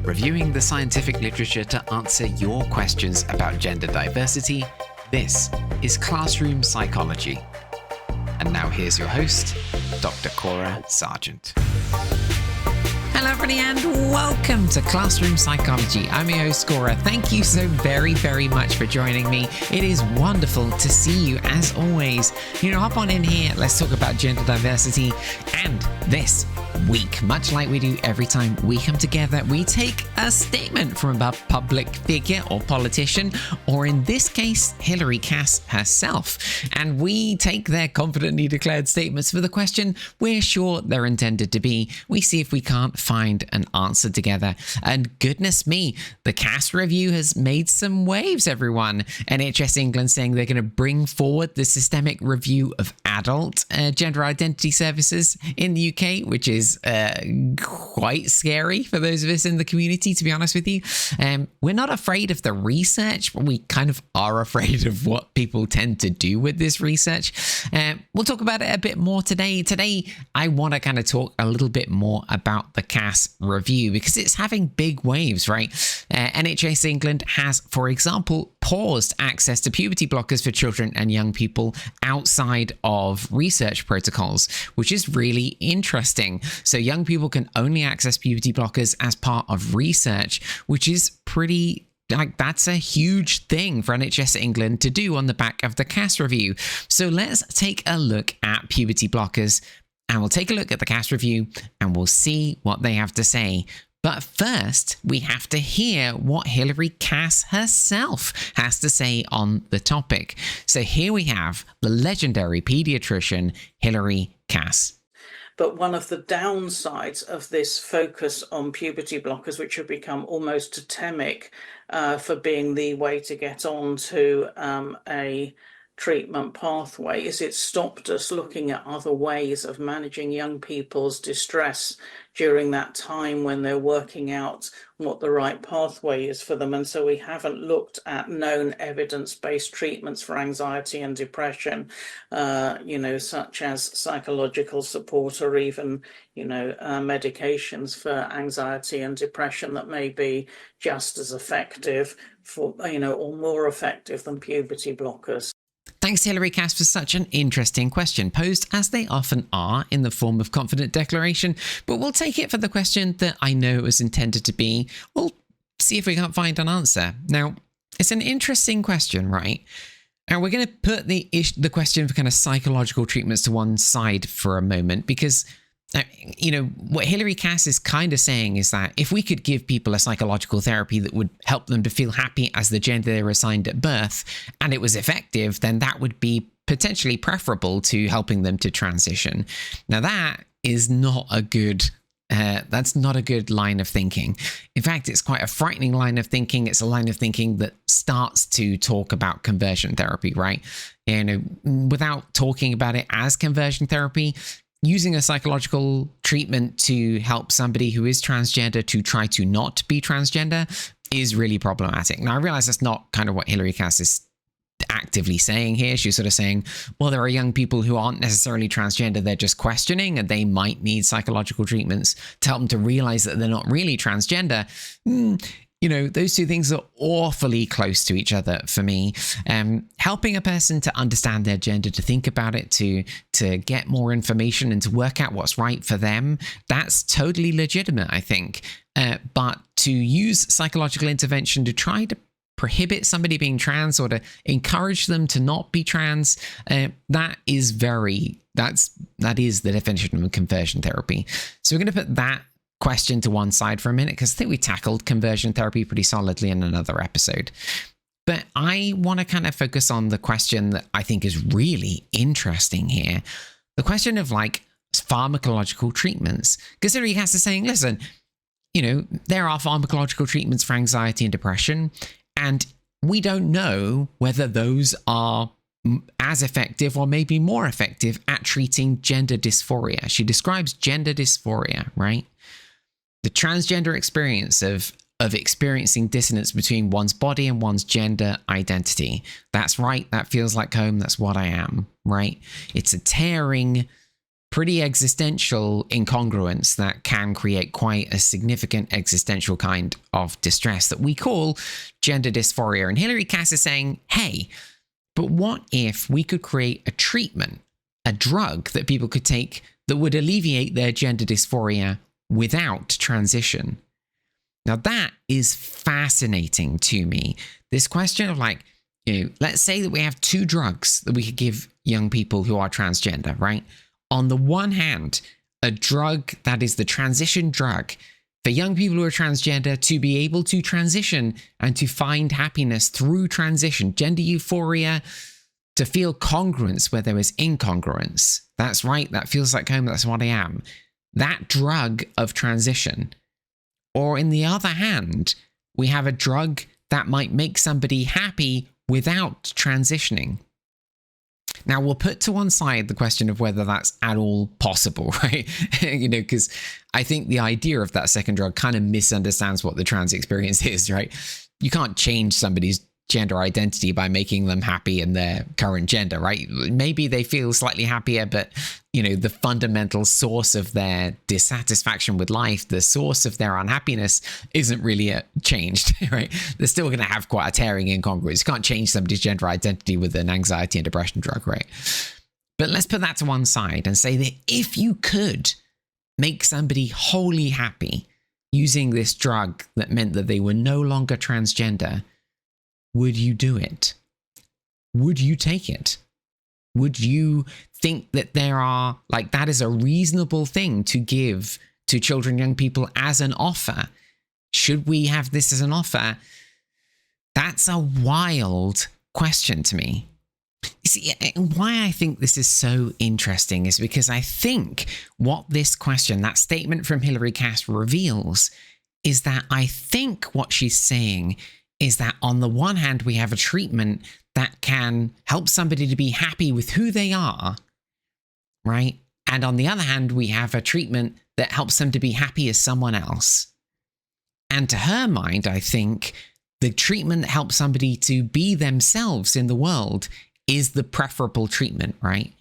reviewing the scientific literature to answer your questions about gender diversity. This is Classroom Psychology. And now here's your host, Dr. Cora Sargent. Hello everybody and welcome to Classroom Psychology. I'm your host Cora. Thank you so very much for joining me. It is wonderful to see you as always. Hop on in here. Let's talk about gender diversity. And this week, much like we do every time we come together, we take a statement from a public figure or politician, or in this case, Hillary Cass herself, and we take their confidently declared statements for the question we're sure they're intended to be. We see if we can't find an answer together. And goodness me, the Cass review has made some waves, everyone. NHS England saying they're going to bring forward the systemic review of adult gender identity services in the UK, which is quite scary for those of us in the community, to be honest with you. We're not afraid of the research, but we kind of are afraid of what people tend to do with this research. We'll talk about it a bit more today. Today, I want to kind of talk a little bit more about the Cass review because it's having big waves, right? NHS England has, for example, paused access to puberty blockers for children and young people outside of research protocols, which is really interesting. So young people can only access puberty blockers as part of research, which is pretty, that's a huge thing for NHS England to do on the back of the Cass review. So let's take a look at puberty blockers, and we'll take a look at the Cass review, and we'll see what they have to say. But first, we have to hear what Hillary Cass herself has to say on the topic. So here we have the legendary pediatrician, Hillary Cass. But one of the downsides of this focus on puberty blockers, which have become almost totemic for being the way to get on to a treatment pathway, is it stopped us looking at other ways of managing young people's distress during that time when they're working out what the right pathway is for them. And so we haven't looked at known evidence-based treatments for anxiety and depression, such as psychological support or even, medications for anxiety and depression that may be just as effective or more effective than puberty blockers. Thanks, Hillary Cass, for such an interesting question, posed as they often are in the form of confident declaration, but we'll take it for the question that I know it was intended to be. We'll see if we can't find an answer. Now, it's an interesting question, right? And we're going to put the question for kind of psychological treatments to one side for a moment, because what Hillary Cass is kind of saying is that if we could give people a psychological therapy that would help them to feel happy as the gender they were assigned at birth, and it was effective, then that would be potentially preferable to helping them to transition. Now, that is not a good that's not a good line of thinking. In fact, it's quite a frightening line of thinking. It's a line of thinking that starts to talk about conversion therapy, right? Without talking about it as conversion therapy, using a psychological treatment to help somebody who is transgender to try to not be transgender is really problematic. Now, I realize that's not kind of what Hillary Cass is actively saying here. She's sort of saying, well, there are young people who aren't necessarily transgender, they're just questioning, and they might need psychological treatments to help them to realize that they're not really transgender. Those two things are awfully close to each other for me. Helping a person to understand their gender, to think about it, to get more information and to work out what's right for them, that's totally legitimate, I think. But to use psychological intervention to try to prohibit somebody being trans or to encourage them to not be trans, that is the definition of conversion therapy. So we're going to put that question to one side for a minute, because I think we tackled conversion therapy pretty solidly in another episode. But I want to kind of focus on the question that I think is really interesting here. The question of pharmacological treatments. Because Hillary Cass is saying, listen, there are pharmacological treatments for anxiety and depression, and we don't know whether those are as effective or maybe more effective at treating gender dysphoria. She describes gender dysphoria, right? The transgender experience of experiencing dissonance between one's body and one's gender identity. That's right. That feels like home. That's what I am, right? It's a tearing, pretty existential incongruence that can create quite a significant existential kind of distress that we call gender dysphoria. And Hilary Cass is saying, hey, but what if we could create a treatment, a drug that people could take that would alleviate their gender dysphoria without transition? Now, that is fascinating to me. This question of like, let's say that we have two drugs that we could give young people who are transgender, right? On the one hand, a drug that is the transition drug for young people who are transgender to be able to transition and to find happiness through transition, gender euphoria, to feel congruence where there is incongruence. That's right. That feels like home. That's what I am. That drug of transition. Or in the other hand, we have a drug that might make somebody happy without transitioning. Now, we'll put to one side the question of whether that's at all possible, right? Because I think the idea of that second drug kind of misunderstands what the trans experience is, right? You can't change somebody's gender identity by making them happy in their current gender, right? Maybe they feel slightly happier, but the fundamental source of their dissatisfaction with life, the source of their unhappiness isn't really changed, right? They're still going to have quite a tearing incongruence. You can't change somebody's gender identity with an anxiety and depression drug, right? But let's put that to one side and say that if you could make somebody wholly happy using this drug that meant that they were no longer transgender, would you do it? Would you take it? Would you think that that is a reasonable thing to give to children, young people as an offer? Should we have this as an offer? That's a wild question to me. You see, why I think this is so interesting is because I think what this question, that statement from Hilary Cass reveals, is that I think what she's saying is that on the one hand, we have a treatment that can help somebody to be happy with who they are, right? And on the other hand, we have a treatment that helps them to be happy as someone else. And to her mind, I think the treatment that helps somebody to be themselves in the world is the preferable treatment, right?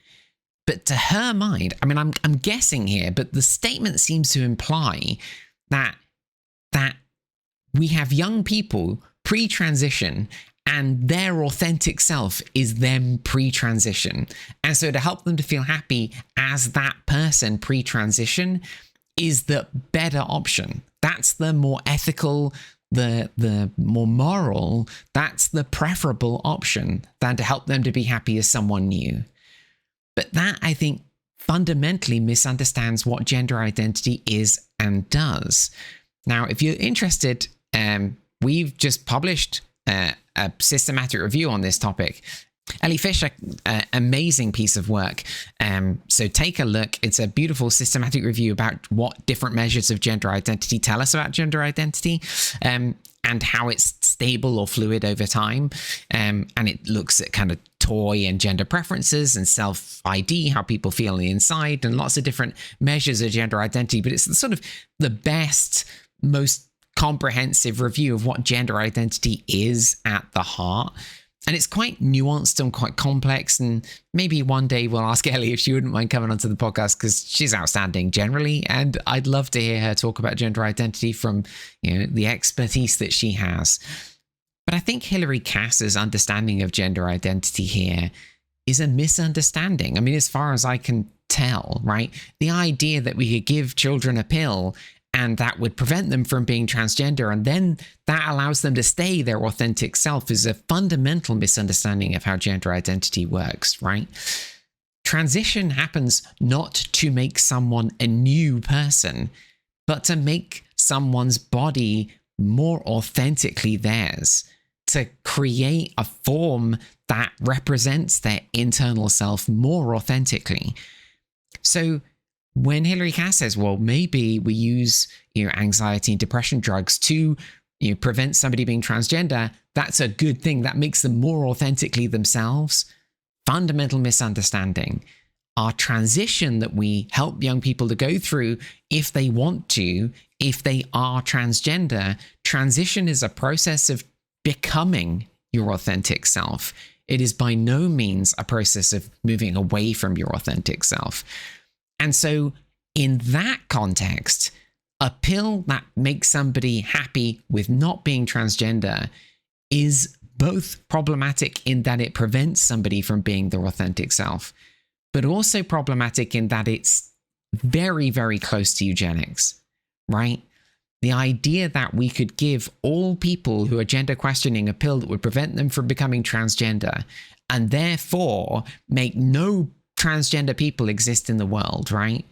But to her mind, I mean, I'm guessing here, but the statement seems to imply that we have young people pre-transition and their authentic self is them pre-transition. And so to help them to feel happy as that person pre-transition is the better option. That's the more ethical, the more moral, that's the preferable option than to help them to be happy as someone new. But that, I think, fundamentally misunderstands what gender identity is and does. Now, if you're interested, we've just published a systematic review on this topic. Ellie Fisher, amazing piece of work. So take a look. It's a beautiful systematic review about what different measures of gender identity tell us about gender identity, and how it's stable or fluid over time. And it looks at kind of toy and gender preferences and self-ID, how people feel on the inside, and lots of different measures of gender identity. But it's sort of the best, most comprehensive review of what gender identity is at the heart. And it's quite nuanced and quite complex. And maybe one day we'll ask Ellie if she wouldn't mind coming onto the podcast, because she's outstanding generally. And I'd love to hear her talk about gender identity from, the expertise that she has. But I think Hilary Cass's understanding of gender identity here is a misunderstanding. I mean, as far as I can tell, right? The idea that we could give children a pill and that would prevent them from being transgender, and then that allows them to stay their authentic self, is a fundamental misunderstanding of how gender identity works, right? Transition happens not to make someone a new person, but to make someone's body more authentically theirs, to create a form that represents their internal self more authentically. So when Hilary Cass says, well, maybe we use anxiety and depression drugs to prevent somebody being transgender, that's a good thing. That makes them more authentically themselves. Fundamental misunderstanding. Our transition that we help young people to go through, if they want to, if they are transgender, transition is a process of becoming your authentic self. It is by no means a process of moving away from your authentic self. And so in that context, a pill that makes somebody happy with not being transgender is both problematic in that it prevents somebody from being their authentic self, but also problematic in that it's very, very close to eugenics, right? The idea that we could give all people who are gender questioning a pill that would prevent them from becoming transgender and therefore make no transgender people exist in the world, right?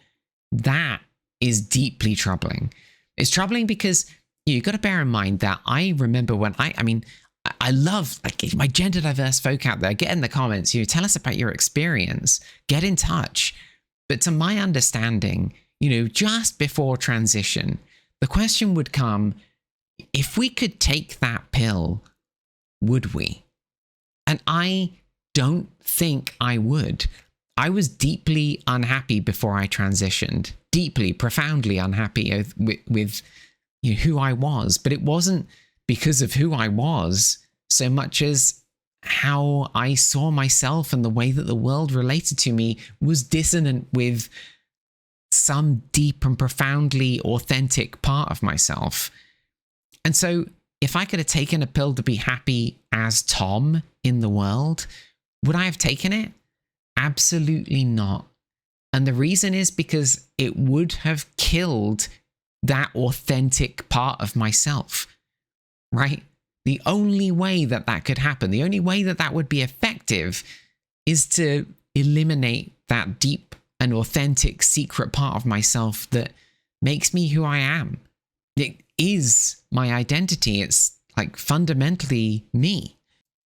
That is deeply troubling. It's troubling because you've got to bear in mind that I remember when I love like my gender diverse folk out there. Get in the comments, tell us about your experience, get in touch. But to my understanding, just before transition, the question would come, if we could take that pill, would we? And I don't think I would. I was deeply unhappy before I transitioned, deeply, profoundly unhappy with who I was. But it wasn't because of who I was so much as how I saw myself, and the way that the world related to me was dissonant with some deep and profoundly authentic part of myself. And so if I could have taken a pill to be happy as Tom in the world, would I have taken it? Absolutely not. And the reason is because it would have killed that authentic part of myself, right? The only way that that could happen, the only way that that would be effective is to eliminate that deep and authentic secret part of myself that makes me who I am. It is my identity. It's like fundamentally me.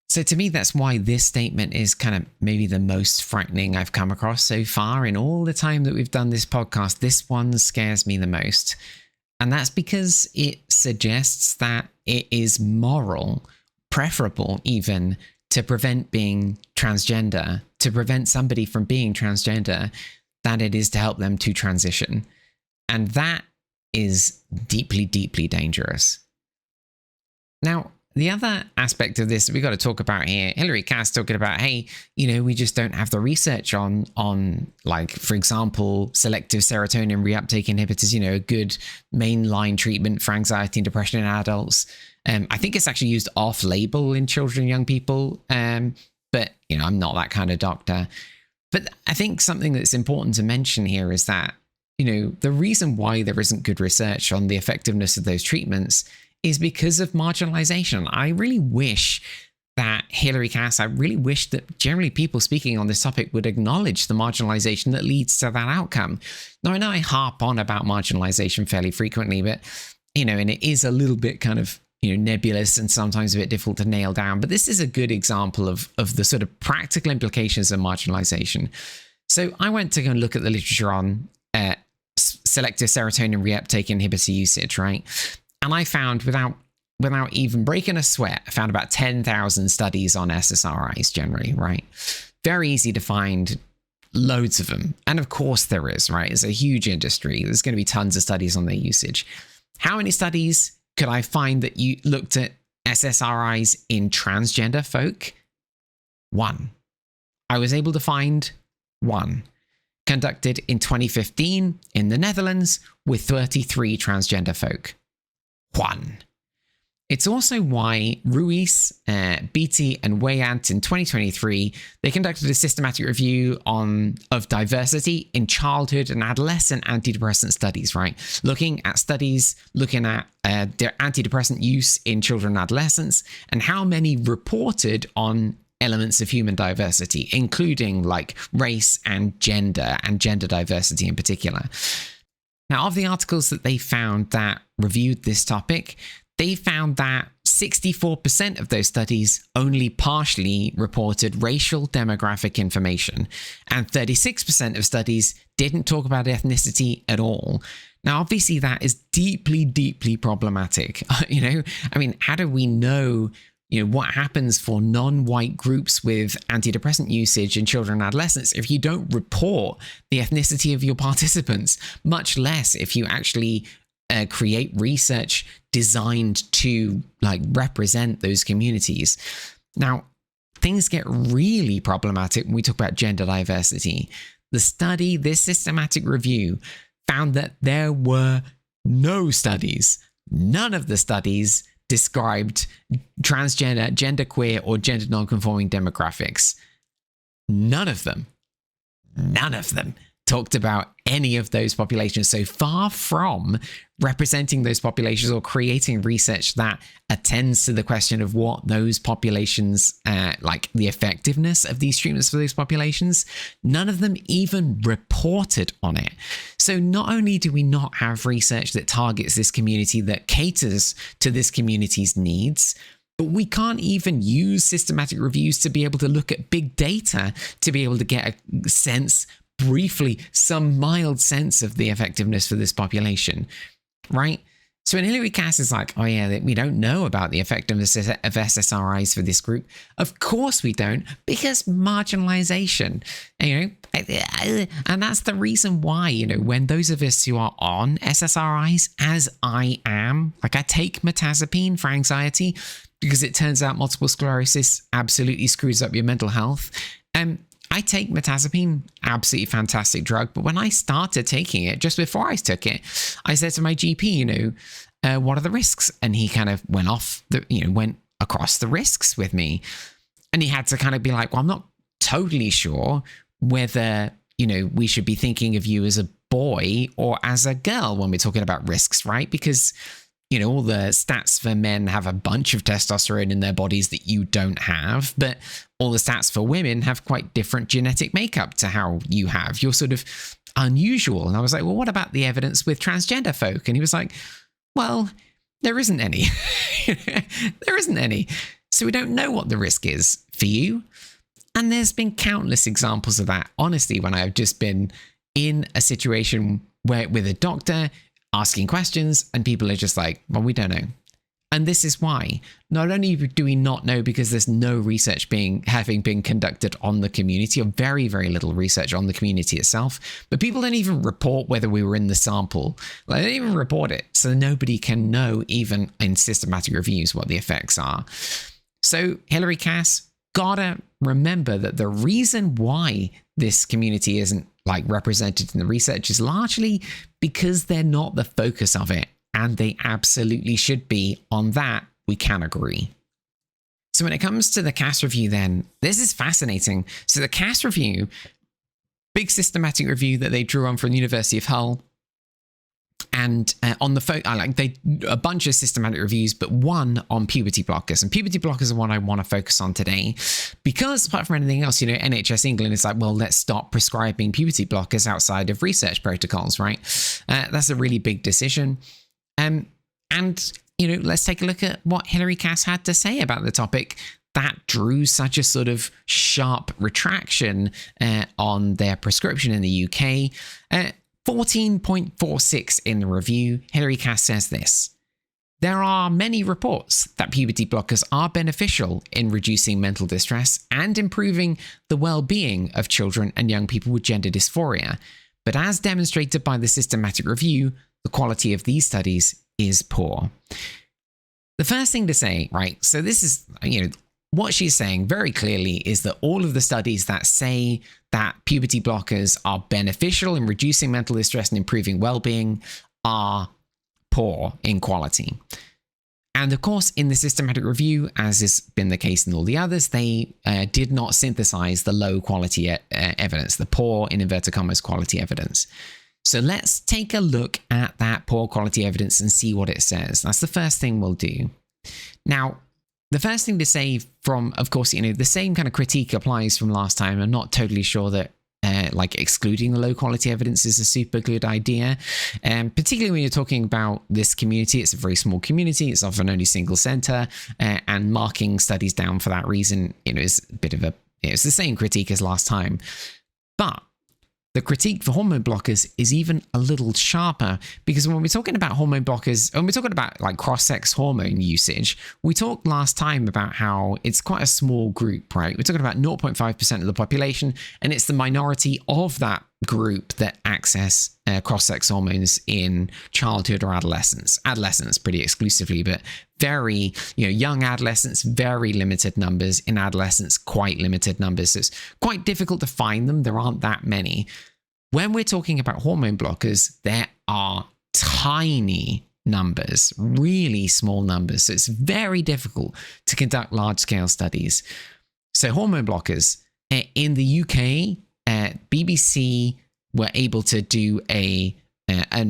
So to me, that's why this statement is kind of maybe the most frightening I've come across so far in all the time that we've done this podcast. This one scares me the most. And that's because it suggests that it is moral, preferable even, to prevent being transgender, to prevent somebody from being transgender, than it is to help them to transition. And that is deeply, deeply dangerous. Now, the other aspect of this we've got to talk about here, Hilary Cass talking about, hey, we just don't have the research on like, for example, selective serotonin reuptake inhibitors, a good mainline treatment for anxiety and depression in adults. I think it's actually used off-label in children and young people. But, I'm not that kind of doctor. But I think something that's important to mention here is that, the reason why there isn't good research on the effectiveness of those treatments is because of marginalization. I really wish that Hilary Cass, I really wish that generally people speaking on this topic would acknowledge the marginalization that leads to that outcome. Now, I know I harp on about marginalization fairly frequently, but, and it is a little bit kind of, nebulous and sometimes a bit difficult to nail down. But this is a good example of the sort of practical implications of marginalization. So I went to go and look at the literature on selective serotonin reuptake inhibitor usage, right? And I found, without even breaking a sweat, I found about 10,000 studies on SSRIs generally, right? Very easy to find, loads of them. And of course there is, right? It's a huge industry. There's going to be tons of studies on their usage. How many studies could I find that you looked at SSRIs in transgender folk? One. I was able to find one. Conducted in 2015 in the Netherlands with 33 transgender folk. One. It's also why Ruiz, Beatty, and Weyant in 2023, they conducted a systematic review of diversity in childhood and adolescent antidepressant studies, right? Looking at their antidepressant use in children and adolescents, and how many reported on elements of human diversity, including like race and gender diversity in particular. Now, of the articles that they found that reviewed this topic, they found that 64% of those studies only partially reported racial demographic information, and 36% of studies didn't talk about ethnicity at all. Now, obviously, that is deeply, deeply problematic. How do we know what happens for non-white groups with antidepressant usage in children and adolescents if you don't report the ethnicity of your participants, much less if you actually create research designed to represent those communities. Now, things get really problematic when we talk about gender diversity. This systematic review, found that there were no studies. None of the studies described transgender, genderqueer, or gender nonconforming demographics. None of them talked about any of those populations. So far from representing those populations or creating research that attends to the question of what those populations, like the effectiveness of these treatments for those populations, none of them even reported on it. So not only do we not have research that targets this community, that caters to this community's needs, but we can't even use systematic reviews to be able to look at big data to be able to get a sense, briefly, some mild sense of the effectiveness for this population, right? So when Hilary Cass is like, oh yeah, we don't know about the effectiveness of SSRIs for this group. Of course we don't, because marginalization, and that's the reason why, when those of us who are on SSRIs, as I am, like I take mirtazapine for anxiety, because it turns out multiple sclerosis absolutely screws up your mental health. I take mirtazapine, absolutely fantastic drug. But when I started taking it, just before I took it, I said to my GP, what are the risks? And he kind of went across the risks with me. And he had to kind of be like, well, I'm not totally sure whether, we should be thinking of you as a boy or as a girl when we're talking about risks, right? Because all the stats for men have a bunch of testosterone in their bodies that you don't have, but all the stats for women have quite different genetic makeup to how you have. You're sort of unusual. And I was like, well, what about the evidence with transgender folk? And he was like, well, there isn't any. There isn't any. So we don't know what the risk is for you. And there's been countless examples of that, honestly, when I've just been in a situation where with a doctor asking questions and people are just like, well, we don't know. And this is why not only do we not know because there's no research having been conducted on the community, or very, very little research on the community itself, but people don't even report whether we were in the sample. Like, they don't even report it. So nobody can know, even in systematic reviews, what the effects are. So Hilary Cass, gotta remember that the reason why this community isn't represented in the research is largely because they're not the focus of it, and they absolutely should be. On that, we can agree. So when it comes to the Cass review, then this is fascinating. So the Cass review, big systematic review that they drew on from the University of Hull, and on the a bunch of systematic reviews, but one on puberty blockers. And puberty blockers are one I want to focus on today, because apart from anything else, NHS England is like, well, let's stop prescribing puberty blockers outside of research protocols, right? That's a really big decision. And let's take a look at what Hilary Cass had to say about the topic that drew such a sort of sharp retraction on their prescription in the UK. 14.46 in the review, Hilary Cass says this: there are many reports that puberty blockers are beneficial in reducing mental distress and improving the well-being of children and young people with gender dysphoria. But as demonstrated by the systematic review, the quality of these studies is poor. The first thing to say, right, so this is, what she's saying very clearly is that all of the studies that say that puberty blockers are beneficial in reducing mental distress and improving well-being are poor in quality. And of course, in the systematic review, as has been the case in all the others, they did not synthesize the low quality evidence, the poor, in inverted commas, quality evidence. So let's take a look at that poor quality evidence and see what it says. That's the first thing we'll do. Now, the first thing to say from, of course, the same kind of critique applies from last time. I'm not totally sure that excluding the low quality evidence is a super good idea. Particularly when you're talking about this community. It's a very small community. It's often only single center, and marking studies down for that reason, is a bit of it's the same critique as last time. But the critique for hormone blockers is even a little sharper, because when we're talking about hormone blockers, when we're talking about cross-sex hormone usage, we talked last time about how it's quite a small group, right? We're talking about 0.5% of the population, and it's the minority of that group that access cross-sex hormones in childhood or adolescence. Adolescents pretty exclusively, but very, young adolescents, very limited numbers. In adolescents, quite limited numbers. So it's quite difficult to find them. There aren't that many. When we're talking about hormone blockers, there are tiny numbers, really small numbers. So it's very difficult to conduct large-scale studies. So hormone blockers, in the UK, BBC were able to do a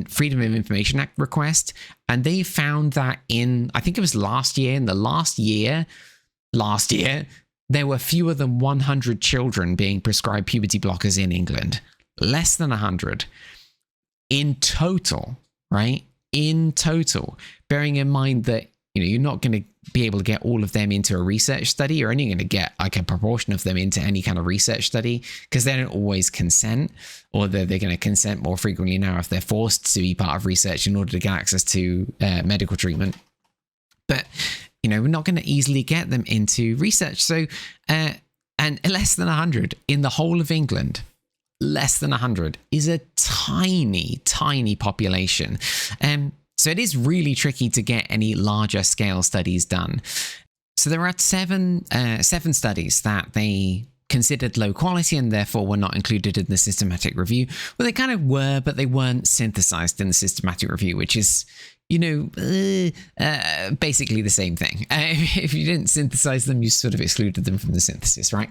Freedom of Information Act request, and they found that I think it was last year, there were fewer than 100 children being prescribed puberty blockers in England. Less than 100. In total, right? In total, bearing in mind that, you're not going to be able to get all of them into a research study. You're only going to get like a proportion of them into any kind of research study because they don't always consent, or they're going to consent more frequently now if they're forced to be part of research in order to get access to medical treatment. But, we're not going to easily get them into research. So, and less than 100 in the whole of England. Less than 100 is a tiny, tiny population. So it is really tricky to get any larger scale studies done. So there are seven studies that they considered low quality and therefore were not included in the systematic review. Well, they kind of were, but they weren't synthesized in the systematic review, which is, basically the same thing. If you didn't synthesize them, you sort of excluded them from the synthesis, right?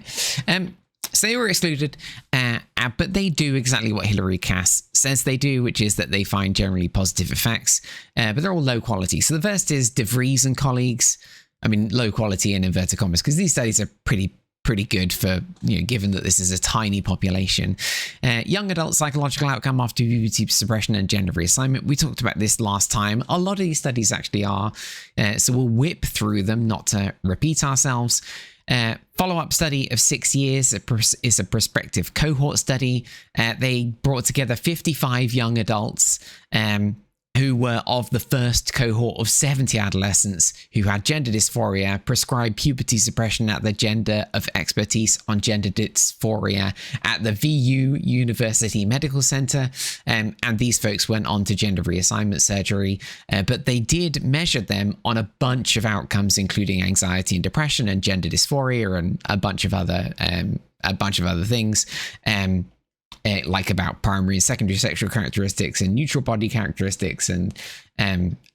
So they were excluded, but they do exactly what Hilary Cass says they do, which is that they find generally positive effects, but they're all low quality. So the first is De Vries and colleagues. I mean, low quality in inverted commas, because these studies are pretty good for, given that this is a tiny population. Young adult psychological outcome after puberty suppression and gender reassignment. We talked about this last time. A lot of these studies actually are, so we'll whip through them, not to repeat ourselves. Follow-up study of 6 years is a prospective cohort study. They brought together 55 young adults who were of the first cohort of 70 adolescents who had gender dysphoria, prescribed puberty suppression at the Gender of Expertise on Gender Dysphoria at the VU University Medical Center. And these folks went on to gender reassignment surgery, but they did measure them on a bunch of outcomes, including anxiety and depression and gender dysphoria and a bunch of other things. Like about primary and secondary sexual characteristics and neutral body characteristics, and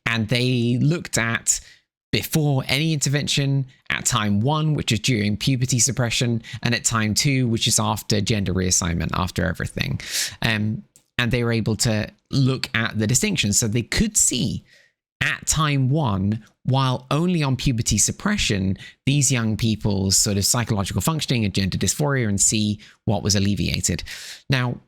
they looked at before any intervention, at time 1, which is during puberty suppression, and at time 2, which is after gender reassignment, after everything. And they were able to look at the distinctions, so they could see at time 1, while only on puberty suppression, these young people's sort of psychological functioning and gender dysphoria, and see what was alleviated. Now,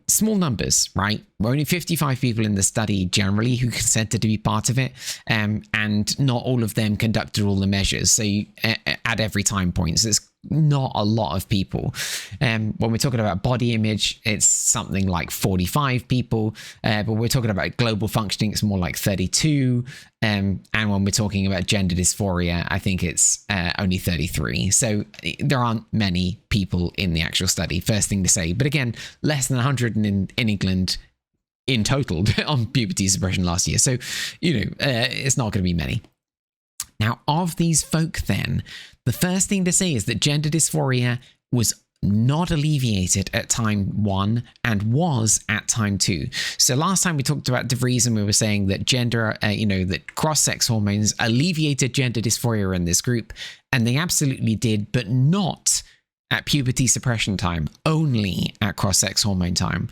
small numbers, right? We're only 55 people in the study generally who consented to be part of it, and not all of them conducted all the measures. So at every time point, so it's not a lot of people. When we're talking about body image, it's something like 45 people, but we're talking about global functioning, it's more like 32. And when we're talking about gender dysphoria, I think it's only 33. So there aren't many people in the actual study, first thing to say. But again, less than 100 in England in total on puberty suppression last year. So, it's not going to be many. Now, of these folk then, the first thing to say is that gender dysphoria was not alleviated at time 1 and was at time 2. So last time we talked about De Vries and we were saying that that cross-sex hormones alleviated gender dysphoria in this group, and they absolutely did, but not at puberty suppression time, only at cross-sex hormone time,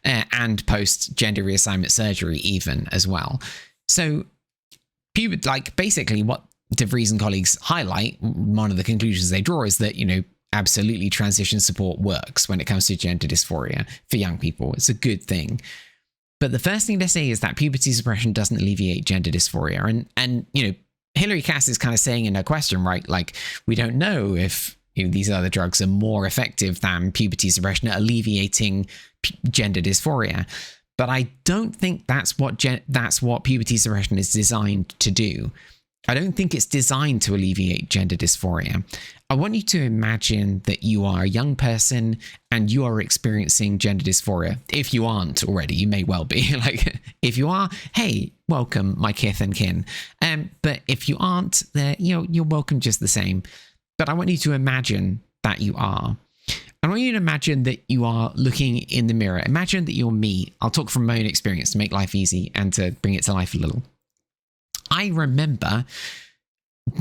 and post-gender reassignment surgery even as well. So basically what De Vries and colleagues highlight, one of the conclusions they draw is that, absolutely transition support works when it comes to gender dysphoria for young people. It's a good thing. But the first thing to say is that puberty suppression doesn't alleviate gender dysphoria. And Hilary Cass is kind of saying in her question, right, like, we don't know if these other drugs are more effective than puberty suppression at alleviating gender dysphoria. But I don't think that's what puberty suppression is designed to do. I don't think it's designed to alleviate gender dysphoria. I want you to imagine that you are a young person and you are experiencing gender dysphoria. If you aren't already, you may well be. Like, if you are, hey, welcome, my kith and kin. But if you aren't, you're welcome just the same. But I want you to imagine that you are. I want you to imagine that you are looking in the mirror. Imagine that you're me. I'll talk from my own experience to make life easy and to bring it to life a little. I remember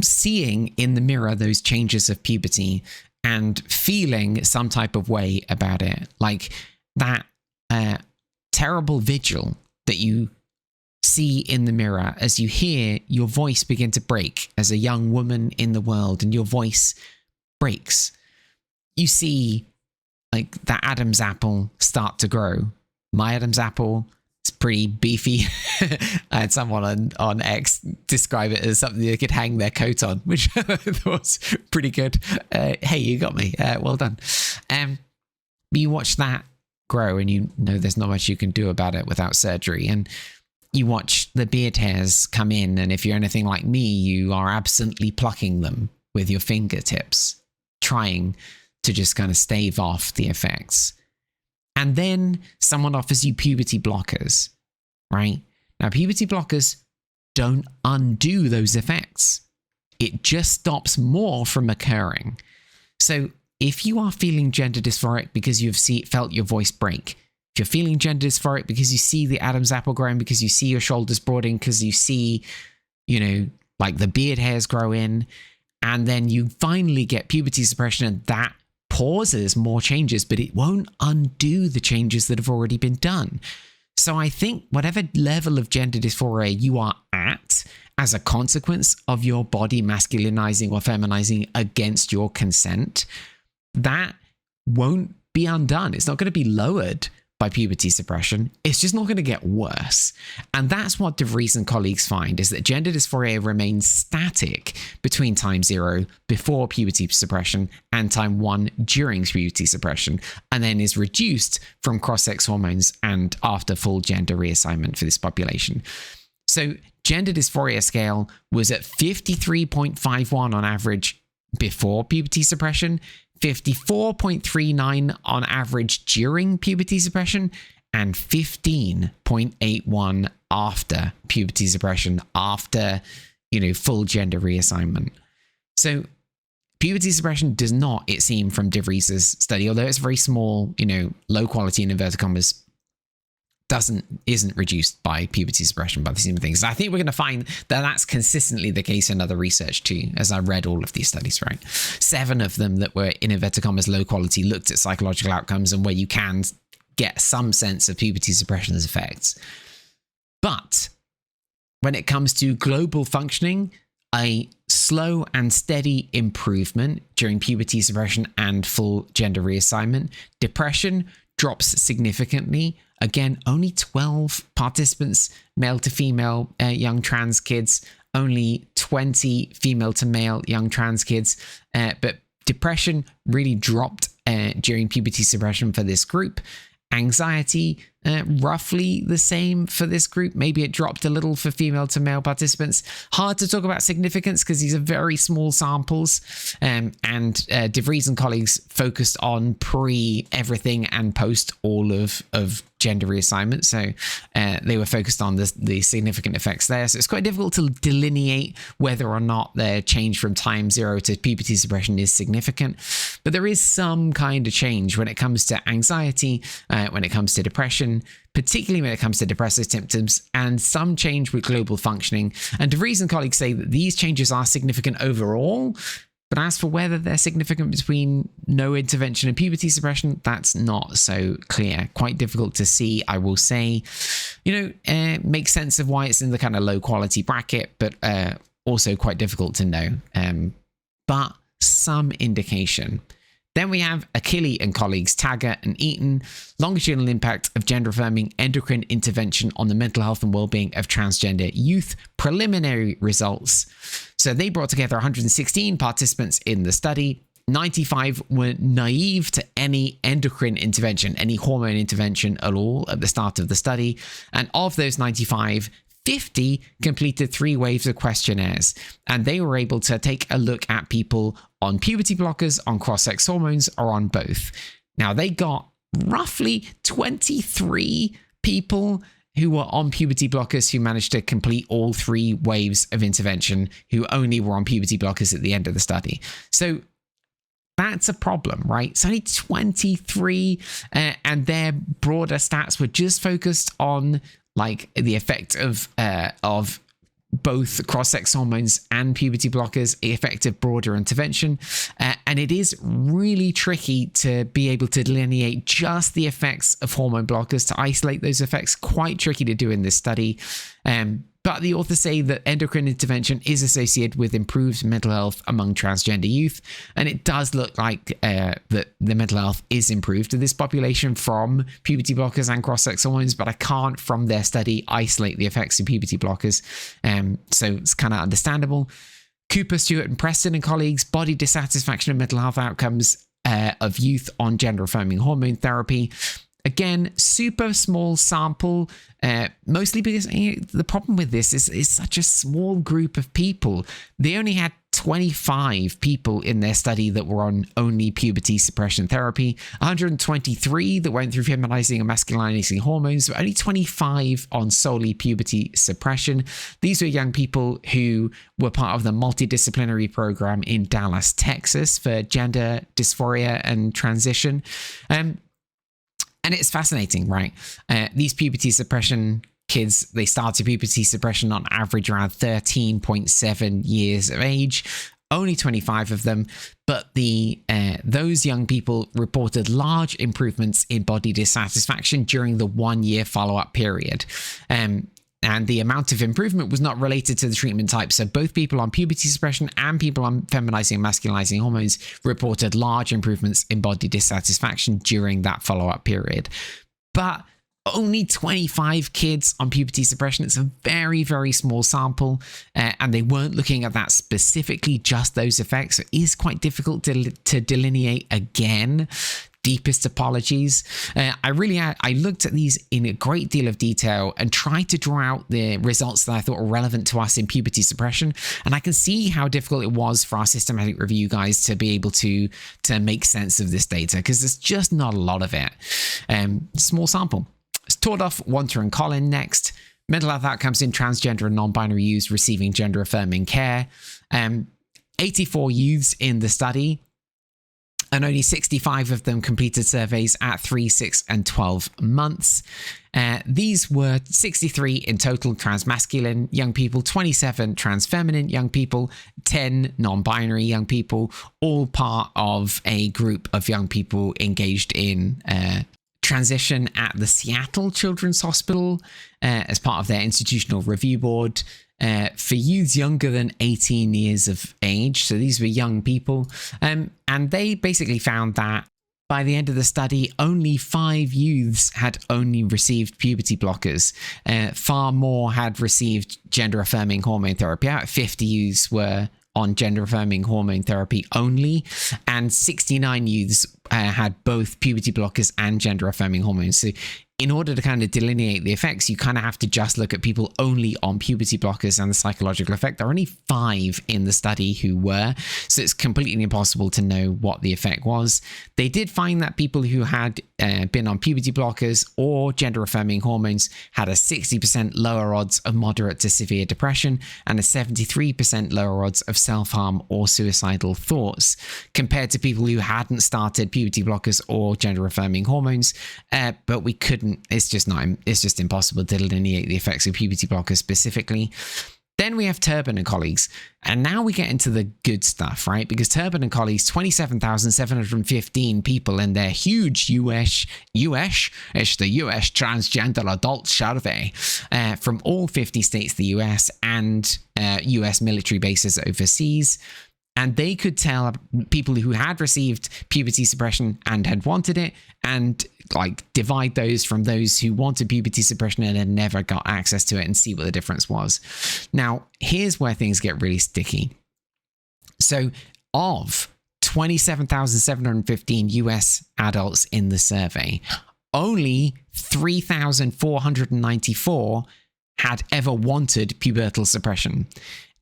seeing in the mirror those changes of puberty and feeling some type of way about it, like that terrible vigil that you see in the mirror as you hear your voice begin to break as a young woman in the world, and your voice breaks. You see like that Adam's apple start to grow. My Adam's apple, it's pretty beefy. I had someone on X describe it as something they could hang their coat on, which I thought was pretty good. Hey, you got me. Well done. You watch that grow and you know there's not much you can do about it without surgery. And you watch the beard hairs come in, and if you're anything like me, you are absently plucking them with your fingertips, trying to just kind of stave off the effects. And then someone offers you puberty blockers, right? Now, puberty blockers don't undo those effects. It just stops more from occurring. So if you are feeling gender dysphoric because you've felt your voice break, if you're feeling gender dysphoric because you see the Adam's apple growing, because you see your shoulders broadening, because you see, like the beard hairs grow in, and then you finally get puberty suppression and that pauses more changes, but it won't undo the changes that have already been done. So I think whatever level of gender dysphoria you are at as a consequence of your body masculinizing or feminizing against your consent, that won't be undone. It's not going to be lowered by puberty suppression. It's just not going to get worse. And that's what DeVries and colleagues find, is that gender dysphoria remains static between time 0 before puberty suppression and time 1 during puberty suppression, and then is reduced from cross-sex hormones and after full gender reassignment for this population. So gender dysphoria scale was at 53.51 on average before puberty suppression, 54.39 on average during puberty suppression, and 15.81 after puberty suppression, after, full gender reassignment. So puberty suppression does not, it seemed from DeVries' study, although it's very small, low quality in inverted commas, isn't reduced by puberty suppression by the same things. I think we're going to find that that's consistently the case in other research too, as I read all of these studies, right? 7 of them that were in inverted commas low quality looked at psychological outcomes and where you can get some sense of puberty suppression's effects. But when it comes to global functioning, a slow and steady improvement during puberty suppression and full gender reassignment. Depression drops significantly. Again, only 12 participants, male to female, young trans kids, only 20 female to male young trans kids. But depression really dropped during puberty suppression for this group. Anxiety, roughly the same for this group. Maybe it dropped a little for female to male participants. Hard to talk about significance because these are very small samples. And DeVries and colleagues focused on pre-everything and post all of gender reassignment. So they were focused on the significant effects there. So it's quite difficult to delineate whether or not the change from time 0 to puberty suppression is significant. But there is some kind of change when it comes to anxiety, when it comes to depression, particularly when it comes to depressive symptoms, and some change with global functioning. And DeVries and colleagues say that these changes are significant overall, but as for whether they're significant between no intervention and puberty suppression, that's not so clear. Quite difficult to see, I will say. Makes sense of why it's in the kind of low quality bracket, but also quite difficult to know. But some indication. Then we have Achille and colleagues, Taggart and Eaton, longitudinal impact of gender-affirming endocrine intervention on the mental health and well-being of transgender youth, preliminary results. So they brought together 116 participants in the study. 95 were naive to any endocrine intervention, any hormone intervention at all at the start of the study. And of those 95, 50 completed 3 waves of questionnaires, and they were able to take a look at people on puberty blockers, on cross-sex hormones, or on both. Now, they got roughly 23 people who were on puberty blockers who managed to complete all 3 waves of intervention, who only were on puberty blockers at the end of the study. So that's a problem, right? It's only 23, and their broader stats were just focused on like the effect of both cross-sex hormones and puberty blockers, effective broader intervention. And it is really tricky to be able to delineate just the effects of hormone blockers, to isolate those effects. Quite tricky to do in this study. But the authors say that endocrine intervention is associated with improved mental health among transgender youth. And it does look like that the mental health is improved in this population from puberty blockers and cross-sex hormones, but I can't, from their study, isolate the effects of puberty blockers. So it's kind of understandable. Cooper, Stewart, and Preston and colleagues, body dissatisfaction and mental health outcomes of youth on gender-affirming hormone therapy. Again, super small sample, mostly because the problem with this is such a small group of people. They only had 25 people in their study that were on only puberty suppression therapy, 123 that went through feminizing and masculinizing hormones, but only 25 on solely puberty suppression. These were young people who were part of the multidisciplinary program in Dallas, Texas for gender dysphoria and transition. And it's fascinating, right? These puberty suppression kids, they started puberty suppression on average around 13.7 years of age. Only 25 of them, but those young people reported large improvements in body dissatisfaction during the 1-year follow-up period. And the amount of improvement was not related to the treatment type. So both people on puberty suppression and people on feminizing and masculinizing hormones reported large improvements in body dissatisfaction during that follow-up period. But only 25 kids on puberty suppression. It's a very, very small sample. And they weren't looking at that specifically, just those effects. So it is quite difficult to delineate again. Deepest apologies. I looked at these in a great deal of detail and tried to draw out the results that I thought were relevant to us in puberty suppression. And I can see how difficult it was for our systematic review guys to be able to make sense of this data, because there's just not a lot of it. Small sample. Tordoff, Wanter, and Collin next. Mental health outcomes in transgender and non-binary youths receiving gender-affirming care. 84 youths in the study, and only 65 of them completed surveys at 3, 6, and 12 months. These were 63 in total transmasculine young people, 27 transfeminine young people, 10 non-binary young people, all part of a group of young people engaged in transition at the Seattle Children's Hospital as part of their institutional review board. For youths younger than 18 years of age. So these were young people. And they basically found that by the end of the study, only 5 youths had only received puberty blockers. Far more had received gender-affirming hormone therapy. About 50 youths were on gender-affirming hormone therapy only, and 69 youths had both puberty blockers and gender-affirming hormones. So in order to kind of delineate the effects, you kind of have to just look at people only on puberty blockers and the psychological effect. There are only 5 in the study who were, so it's completely impossible to know what the effect was. They did find that people who had been on puberty blockers or gender-affirming hormones had a 60% lower odds of moderate to severe depression and a 73% lower odds of self-harm or suicidal thoughts, compared to people who hadn't started puberty blockers or gender-affirming hormones. But we couldn't. It's just impossible to delineate the effects of puberty blockers specifically. Then we have Turban and colleagues, and now we get into the good stuff, right? Because Turban and colleagues, 27,715 people in their huge US transgender adult survey from all 50 states, the US, and US military bases overseas. And they could tell people who had received puberty suppression and had wanted it, and like divide those from those who wanted puberty suppression and had never got access to it, and see what the difference was. Now, here's where things get really sticky. So of 27,715 US adults in the survey, only 3,494 had ever wanted pubertal suppression.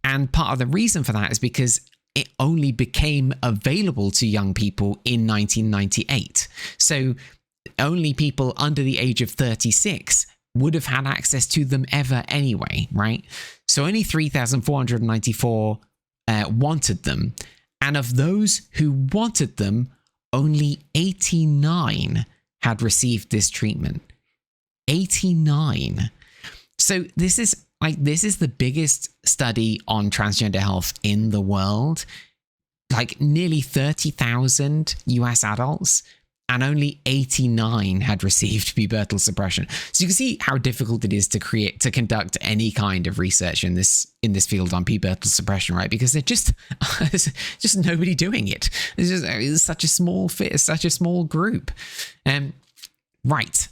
And part of the reason for that is because it only became available to young people in 1998. So only people under the age of 36 would have had access to them ever anyway, right? So only 3,494 wanted them. And of those who wanted them, only 89 had received this treatment. 89. So this is the biggest study on transgender health in the world. Like nearly 30,000 US adults, and only 89 had received pubertal suppression. So you can see how difficult it is to conduct any kind of research in this field on pubertal suppression, right? Because there's just nobody doing it. It's such a small fit, such a small group. Right.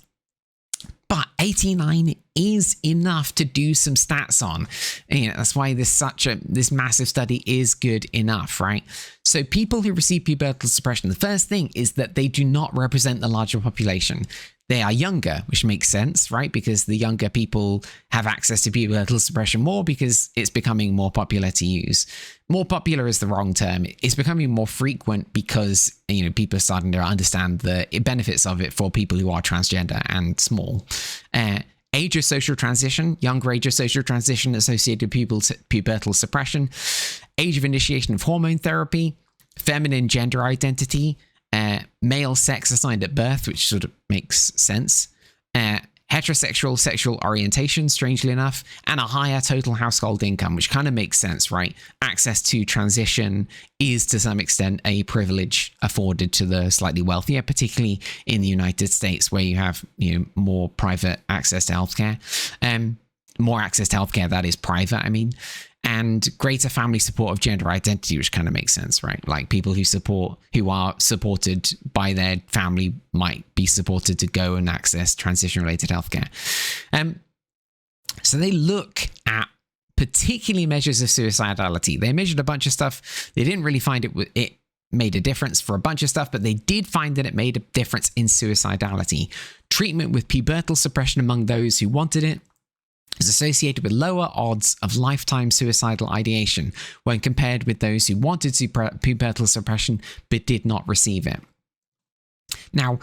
But 89 is enough to do some stats on. That's why this massive study is good enough, right? So people who receive pubertal suppression, the first thing is that they do not represent the larger population. They are younger, which makes sense, right? Because the younger people have access to pubertal suppression more because it's becoming more popular to use. More popular is the wrong term. It's becoming more frequent because, people are starting to understand the benefits of it for people who are transgender and small. Age of social transition, younger age of social transition associated with pubertal suppression. Age of initiation of hormone therapy. Feminine gender identity. Male sex assigned at birth, which sort of makes sense. Heterosexual sexual orientation, strangely enough, and a higher total household income, which kind of makes sense, right? Access to transition is to some extent a privilege afforded to the slightly wealthier, particularly in the United States, where you have more private access to healthcare. More access to healthcare that is private, and greater family support of gender identity, which kind of makes sense, right? Like people who are supported by their family might be supported to go and access transition-related healthcare. So they look at particularly measures of suicidality. They measured a bunch of stuff. They didn't really find it made a difference for a bunch of stuff, but they did find that it made a difference in suicidality. Treatment with pubertal suppression among those who wanted it is associated with lower odds of lifetime suicidal ideation when compared with those who wanted pubertal suppression but did not receive it. Now,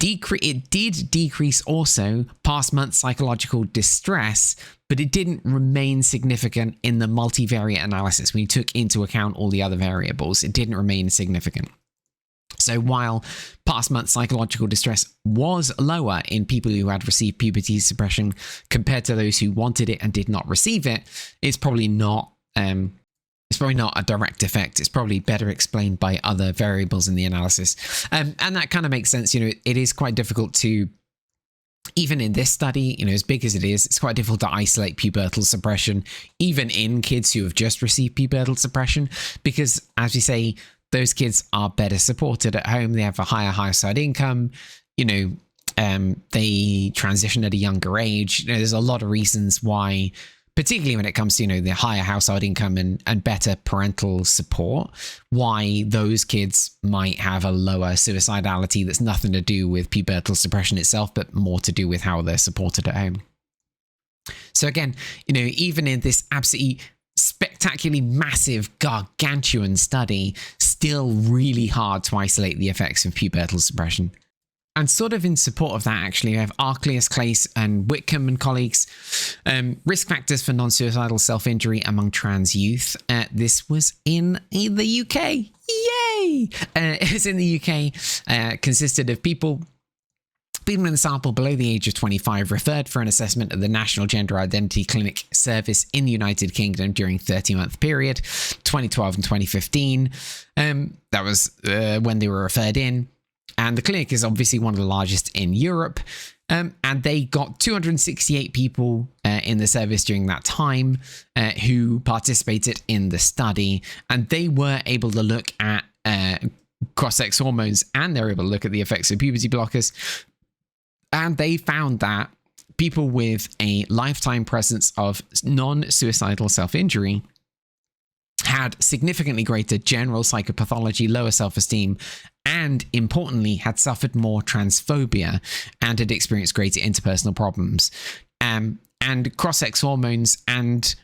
it did decrease also past month psychological distress, but it didn't remain significant in the multivariate analysis. When you took into account all the other variables, it didn't remain significant. So while past month psychological distress was lower in people who had received puberty suppression compared to those who wanted it and did not receive it, it's probably not a direct effect. It's probably better explained by other variables in the analysis. And that kind of makes sense. It is quite difficult to, even in this study, as big as it is, it's quite difficult to isolate pubertal suppression, even in kids who have just received pubertal suppression, because as we say, those kids are better supported at home. They have a higher household income. They transition at a younger age. There's a lot of reasons why, particularly when it comes to, the higher household income and better parental support, why those kids might have a lower suicidality that's nothing to do with pubertal suppression itself, but more to do with how they're supported at home. So again, even in this absolutely spectacularly massive gargantuan study, still really hard to isolate the effects of pubertal suppression. And sort of in support of that, actually, we have Arclius, Claes, and Whitcomb and colleagues. Risk factors for non-suicidal self-injury among trans youth. This was in the UK. Yay! It was in the UK. Consisted of people in the sample below the age of 25 referred for an assessment at the National Gender Identity Clinic Service in the United Kingdom during 30-month period, 2012 and 2015. That was when they were referred in. And the clinic is obviously one of the largest in Europe. And they got 268 people in the service during that time who participated in the study. And they were able to look at cross-sex hormones, and they were able to look at the effects of puberty blockers. And they found that people with a lifetime presence of non-suicidal self-injury had significantly greater general psychopathology, lower self-esteem, and importantly, had suffered more transphobia and had experienced greater interpersonal problems. And And cross-sex hormones and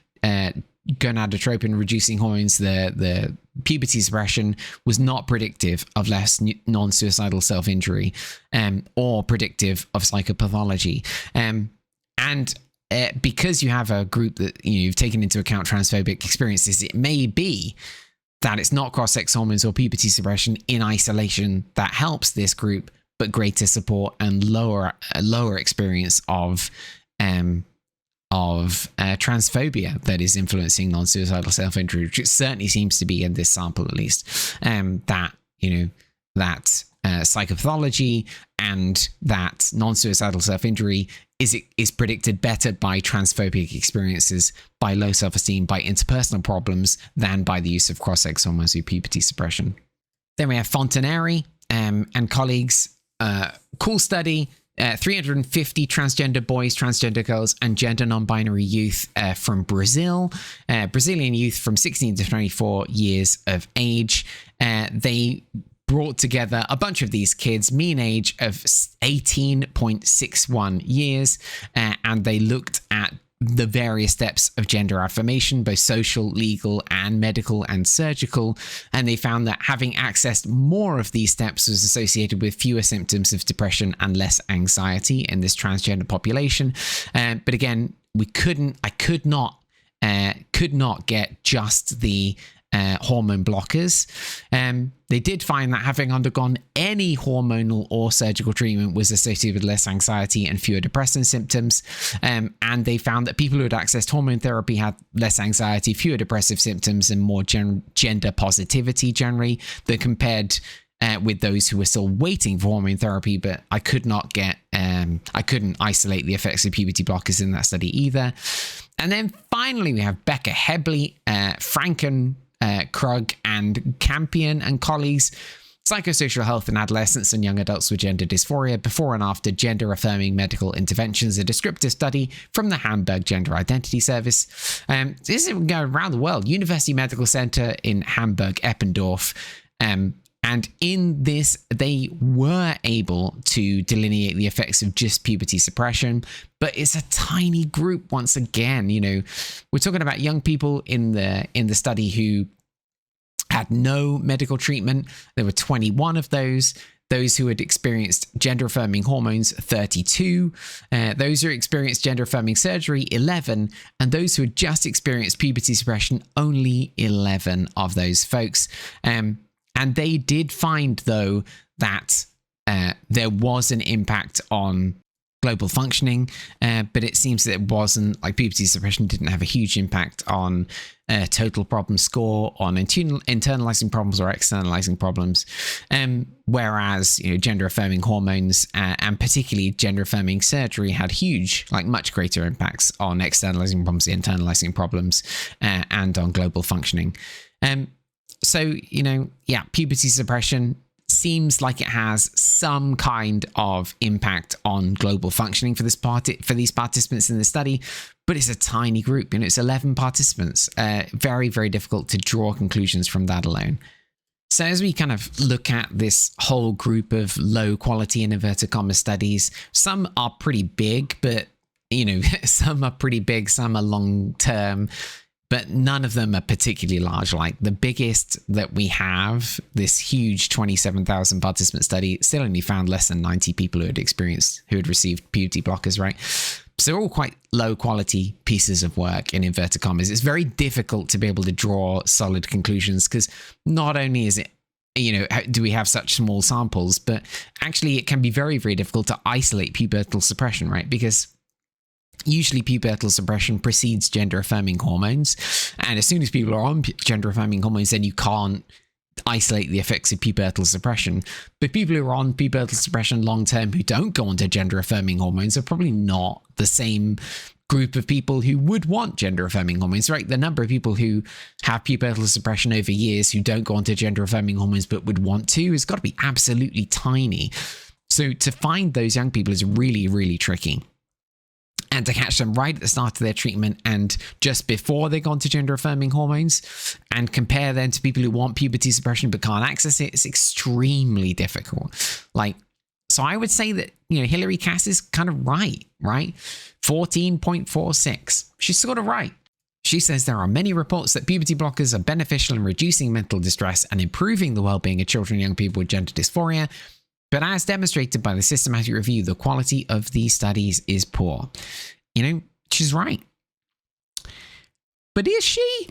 gonadotropin reducing hormones, the puberty suppression, was not predictive of less non-suicidal self-injury or predictive of psychopathology. And because you have a group that you've taken into account transphobic experiences, it may be that it's not cross-sex hormones or puberty suppression in isolation that helps this group, but greater support and lower experience of transphobia that is influencing non-suicidal self-injury, which it certainly seems to be in this sample, at least. That psychopathology and that non-suicidal self-injury is predicted better by transphobic experiences, by low self-esteem, by interpersonal problems, than by the use of cross-sex hormones or puberty suppression. Then we have Fontaneri and colleagues. Cool study. 350 transgender boys, transgender girls, and gender non-binary youth from Brazil. Brazilian youth from 16 to 24 years of age. They brought together a bunch of these kids, mean age of 18.61 years, and they looked at the various steps of gender affirmation, both social, legal, and medical and surgical. And they found that having accessed more of these steps was associated with fewer symptoms of depression and less anxiety in this transgender population. But again, I could not get just the hormone blockers. They did find that having undergone any hormonal or surgical treatment was associated with less anxiety and fewer depressive symptoms. And they found that people who had accessed hormone therapy had less anxiety, fewer depressive symptoms, and more gender positivity generally than compared with those who were still waiting for hormone therapy. But I couldn't isolate the effects of puberty blockers in that study either. And then finally, we have Becca Hebley, Franken, Krug, and Campion and colleagues. Psychosocial health in adolescents and young adults with gender dysphoria, before and after gender-affirming medical interventions, a descriptive study from the Hamburg Gender Identity Service. This is going around the world. University Medical Center in Hamburg-Eppendorf. And in this, they were able to delineate the effects of just puberty suppression, but it's a tiny group once again. We're talking about young people in the study who had no medical treatment. There were 21 of those. Those who had experienced gender-affirming hormones, 32. Those who experienced gender-affirming surgery, 11. And those who had just experienced puberty suppression, only 11 of those folks. And they did find, though, that there was an impact on global functioning, but it seems that it wasn't, like, puberty suppression didn't have a huge impact on total problem score, on internalizing problems or externalizing problems, whereas gender-affirming hormones and particularly gender-affirming surgery had huge, much greater impacts on externalizing problems, internalizing problems, and on global functioning. So, puberty suppression seems like it has some kind of impact on global functioning for these participants in the study, but it's a tiny group. It's 11 participants. Very, very difficult to draw conclusions from that alone. So as we kind of look at this whole group of low quality, in inverted commas, studies, some are pretty big, but some are pretty big, some are long term. But none of them are particularly large. Like the biggest that we have, this huge 27,000 participant study, still only found less than 90 people who had received puberty blockers, right? So they're all quite low quality pieces of work, in inverted commas. It's very difficult to be able to draw solid conclusions because not only is it, do we have such small samples, but actually it can be very, very difficult to isolate pubertal suppression, right? Because usually pubertal suppression precedes gender-affirming hormones. And as soon as people are on gender-affirming hormones, then you can't isolate the effects of pubertal suppression. But people who are on pubertal suppression long-term who don't go onto gender-affirming hormones are probably not the same group of people who would want gender-affirming hormones, right? The number of people who have pubertal suppression over years who don't go onto gender-affirming hormones but would want to has got to be absolutely tiny. So to find those young people is really, really tricky. And to catch them right at the start of their treatment and just before they've gone to gender-affirming hormones and compare them to people who want puberty suppression but can't access it, it's extremely difficult. So I would say that, Hilary Cass is kind of right? 14.46. She's sort of right. She says there are many reports that puberty blockers are beneficial in reducing mental distress and improving the well-being of children and young people with gender dysphoria. But as demonstrated by the systematic review, the quality of these studies is poor. She's right. But is she?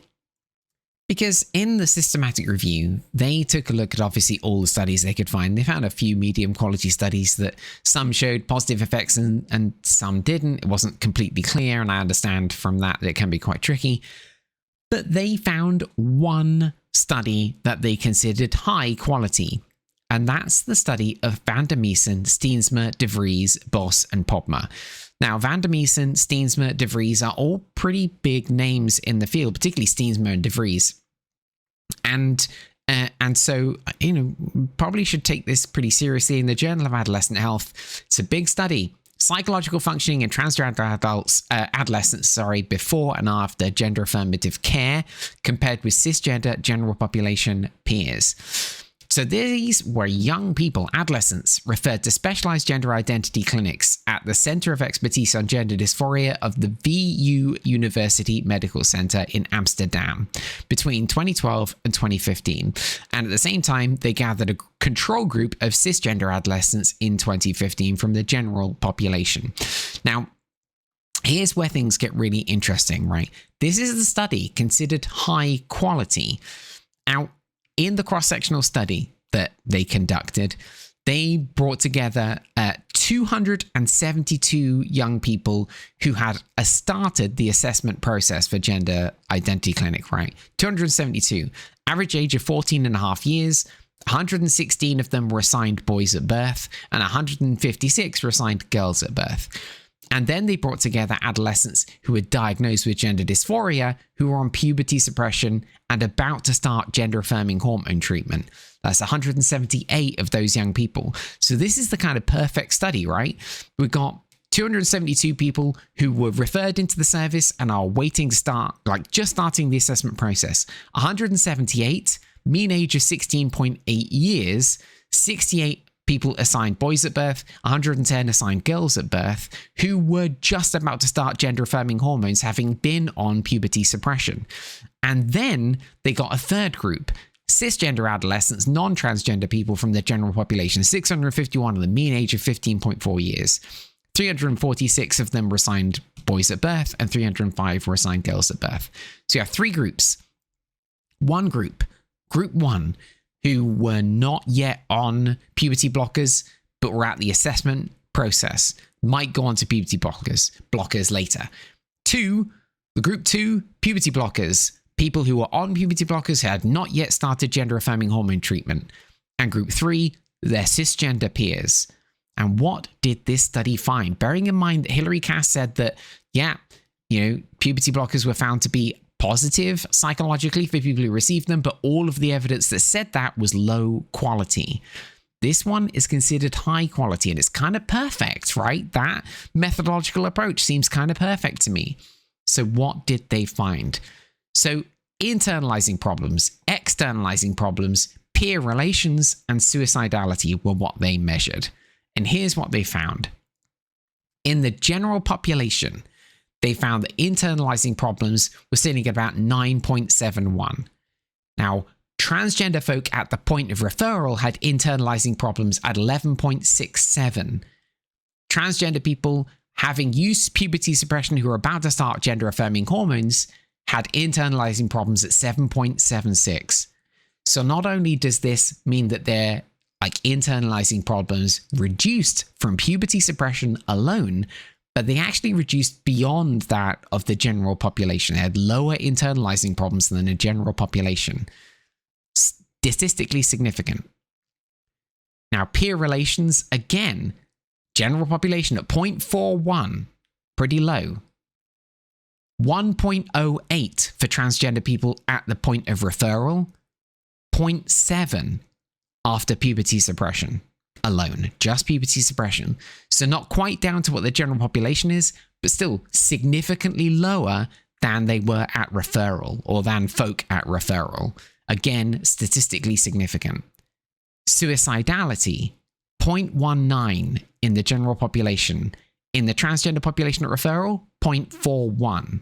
Because in the systematic review, they took a look at obviously all the studies they could find. They found a few medium quality studies that some showed positive effects and some didn't. It wasn't completely clear, and I understand from that it can be quite tricky. But they found one study that they considered high quality, and that's the study of Van der Meesen, Steensma, De Vries, Bos, and Podmer. Now, Van der Meesen, Steensma, De Vries are all pretty big names in the field, particularly Steensma and De Vries. And so, probably should take this pretty seriously. In the Journal of Adolescent Health, it's a big study. Psychological functioning in transgender adolescents, before and after gender affirmative care compared with cisgender general population peers. So these were young people, adolescents, referred to specialized gender identity clinics at the Center of Expertise on Gender Dysphoria of the VU University Medical Center in Amsterdam between 2012 and 2015. And at the same time, they gathered a control group of cisgender adolescents in 2015 from the general population. Now, here's where things get really interesting, right? This is the study considered high quality. Now, in the cross-sectional study that they conducted, they brought together 272 young people who had started the assessment process for gender identity clinic, right? 272. Average age of 14 and a half years. 116 of them were assigned boys at birth, and 156 were assigned girls at birth. And then they brought together adolescents who were diagnosed with gender dysphoria, who were on puberty suppression and about to start gender-affirming hormone treatment. That's 178 of those young people. So this is the kind of perfect study, right? We've got 272 people who were referred into the service and are waiting to start, just starting the assessment process. 178, mean age of 16.8 years, 68 people assigned boys at birth, 110 assigned girls at birth, who were just about to start gender-affirming hormones, having been on puberty suppression. And then they got a third group, cisgender adolescents, non-transgender people from the general population, 651 of them, mean age of 15.4 years. 346 of them were assigned boys at birth, and 305 were assigned girls at birth. So you have three groups. One group, group one, who were not yet on puberty blockers, but were at the assessment process, might go on to puberty blockers later. Two, the group two, puberty blockers, people who were on puberty blockers had not yet started gender-affirming hormone treatment. And group three, their cisgender peers. And what did this study find? Bearing in mind that Hilary Cass said that, puberty blockers were found to be positive psychologically for people who received them, but all of the evidence that said that was low quality. This one is considered high quality, and it's kind of perfect, right? That methodological approach seems kind of perfect to me. So what did they find? So internalizing problems, externalizing problems, peer relations, and suicidality were what they measured. And here's what they found. In the general population, they found that internalizing problems were sitting at about 9.71. Now, transgender folk at the point of referral had internalizing problems at 11.67. Transgender people having used puberty suppression who were about to start gender-affirming hormones had internalizing problems at 7.76. So not only does this mean that their internalizing problems reduced from puberty suppression alone, but they actually reduced beyond that of the general population. They had lower internalizing problems than the general population. Statistically significant. Now, peer relations, again, general population at 0.41, pretty low. 1.08 for transgender people at the point of referral, 0.7 after puberty suppression. Alone, just puberty suppression. So not quite down to what the general population is, but still significantly lower than they were at referral, or than folk at referral. Again, statistically significant. Suicidality, 0.19 in the general population. In the transgender population at referral, 0.41.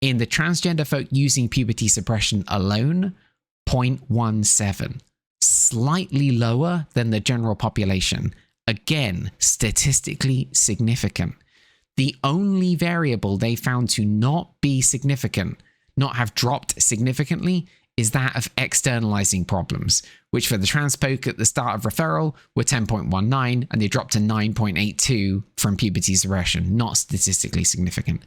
In the transgender folk using puberty suppression alone, 0.17. Slightly lower than the general population. Again, statistically significant. The only variable they found to not be significant, not have dropped significantly, is that of externalizing problems, which for the trans folk at the start of referral were 10.19 and they dropped to 9.82 from puberty suppression, not statistically significant.